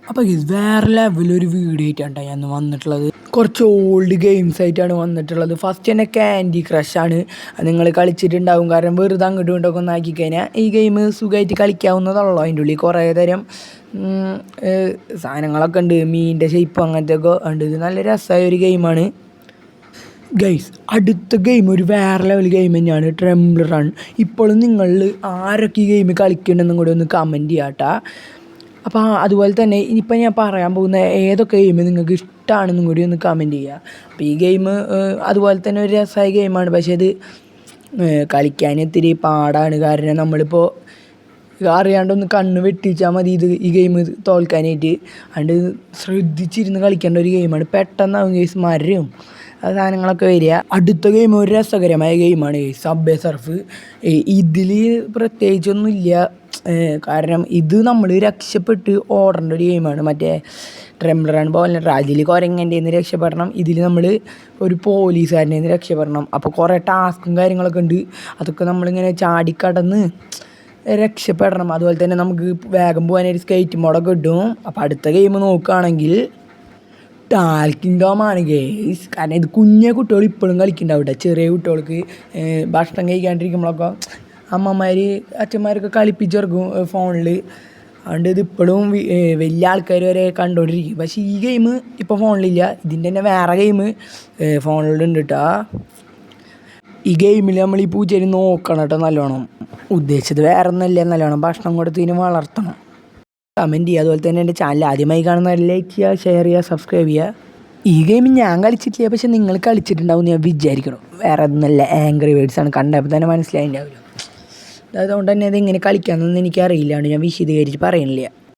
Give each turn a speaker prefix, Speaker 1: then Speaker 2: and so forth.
Speaker 1: അപ്പോൾ ഇത് വേറെ ലെവലൊരു വീഡിയോ ആയിട്ടാണ് ഞാൻ വന്നിട്ടുള്ളത്. കുറച്ച് ഓൾഡ് ഗെയിംസ് ആയിട്ടാണ് വന്നിട്ടുള്ളത്. ഫസ്റ്റ് തന്നെ ക്യാൻഡി ക്രഷാണ്. നിങ്ങൾ കളിച്ചിട്ടുണ്ടാവും, കാരണം വെറുതെ അങ്ങോട്ടും ഇങ്ങോട്ടൊക്കെ ഒന്ന് ആക്കി കഴിഞ്ഞാൽ ഈ ഗെയിം സുഖമായിട്ട് കളിക്കാവുന്നതുള്ളൂ. അതിൻ്റെ ഉള്ളിൽ കുറേ തരം സാധനങ്ങളൊക്കെ ഉണ്ട്, മീനിൻ്റെ ഷേപ്പ് അങ്ങനത്തെ ഒക്കെ ഉണ്ട്. ഇത് നല്ല രസമായ ഒരു ഗെയിമാണ് ഗൈസ്. അടുത്ത ഗെയിം ഒരു വേറെ ലെവൽ ഗെയിം തന്നെയാണ്, ട്രെംബിൾ റൺ. ഇപ്പോഴും നിങ്ങൾ ആരൊക്കെ ഈ ഗെയിം കളിക്കുന്നുണ്ടെന്നും കൂടി ഒന്ന് കമൻറ്റ് ചെയ്യാട്ടാ. അപ്പോൾ അതുപോലെ തന്നെ ഇനിയിപ്പോൾ ഞാൻ പറയാൻ പോകുന്ന ഏതൊക്കെ ഗെയിം നിങ്ങൾക്ക് ഇഷ്ടമാണെന്നും കൂടി ഒന്ന് കമൻറ്റ് ചെയ്യുക. അപ്പോൾ ഈ ഗെയിം അതുപോലെ തന്നെ ഒരു രസമായ ഗെയിമാണ്, പക്ഷേ ഇത് കളിക്കാൻ ഇത്തിരി പാടാണ്. കാരണം നമ്മളിപ്പോൾ അറിയാണ്ടൊന്ന് കണ്ണ് വെട്ടിച്ചാൽ മതി ഈ ഗെയിം തോൽക്കാനായിട്ട്. അതുകൊണ്ട് ശ്രദ്ധിച്ചിരുന്ന് കളിക്കേണ്ട ഒരു ഗെയിമാണ്. പെട്ടെന്നാവും ഗെയിംസ് മരവും സാധനങ്ങളൊക്കെ വരിക. അടുത്ത ഗെയിം ഒരു രസകരമായ ഗെയിമാണ് സബ്വേ സർഫ്. ഇതിൽ പ്രത്യേകിച്ചൊന്നുമില്ല, കാരണം ഇത് നമ്മൾ രക്ഷപ്പെട്ട് ഓടേണ്ട ഒരു ഗെയിമാണ്. മറ്റേ ട്രെംബിൾ റൺ പോലെ അതിൽ കുരങ്ങൻ്റെ നിന്ന് രക്ഷപ്പെടണം, ഇതിൽ നമ്മൾ ഒരു പോലീസുകാരൻ്റെ നിന്ന് രക്ഷപ്പെടണം. അപ്പോൾ കുറേ ടാസ്കും കാര്യങ്ങളൊക്കെ ഉണ്ട്, അതൊക്കെ നമ്മളിങ്ങനെ ചാടിക്കടന്ന് രക്ഷപ്പെടണം. അതുപോലെ തന്നെ നമുക്ക് വേഗം പോകാനൊരു സ്കേറ്റ് മോഡൊക്കെ കിട്ടും. അപ്പോൾ അടുത്ത ഗെയിം നോക്കുകയാണെങ്കിൽ ടാൽക്കിൻഡോമാണ് ഗെയ്സ്. കാരണം ഇത് കുഞ്ഞു കുട്ടികൾ ഇപ്പോഴും കളിക്കുന്നുണ്ടാവും. ചെറിയ കുട്ടികൾക്ക് ഭക്ഷണം കഴിക്കാണ്ടിരിക്കുമ്പോഴൊക്കെ അമ്മമാർ അച്ഛന്മാരൊക്കെ കളിപ്പിച്ചിറക്കും ഫോണിൽ. അതുകൊണ്ട് ഇത് ഇപ്പോഴും വലിയ ആൾക്കാർ വരെ കണ്ടുകൊണ്ടിരിക്കും. പക്ഷേ ഈ ഗെയിം ഇപ്പോൾ ഫോണിലില്ല, ഇതിൻ്റെ തന്നെ വേറെ ഗെയിം ഫോണിലുണ്ട് കേട്ടോ. ഈ ഗെയിമിൽ നമ്മൾ ഈ പൂച്ചേരി നോക്കണം കേട്ടോ നല്ലോണം. ഉദ്ദേശിച്ചത് വേറെ ഒന്നുമല്ല, നല്ലോണം ഭക്ഷണം കൊടുത്തതിന് വളർത്തണം. കമൻറ്റ് ചെയ്യുക. അതുപോലെ തന്നെ എൻ്റെ ചാനൽ ആദ്യമായി കാണുന്ന ലൈക്ക് ചെയ്യുക, ഷെയർ ചെയ്യുക, സബ്സ്ക്രൈബ് ചെയ്യുക. ഈ ഗെയിം ഞാൻ കളിച്ചിട്ടില്ല, പക്ഷെ നിങ്ങൾ കളിച്ചിട്ടുണ്ടാവും ഞാൻ വിചാരിക്കണം. വേറെ ഒന്നുമല്ല, ആംഗ്രി ബേർഡ്സാണ്. കണ്ടപ്പോൾ തന്നെ മനസ്സിലായിട്ടുണ്ടാവില്ല. അതുകൊണ്ട് തന്നെ ഇതെങ്ങനെ കളിക്കാമെന്നൊന്നും എനിക്കറിയില്ലാണ്ട് ഞാൻ വിശദീകരിച്ച് പറയുന്നില്ല.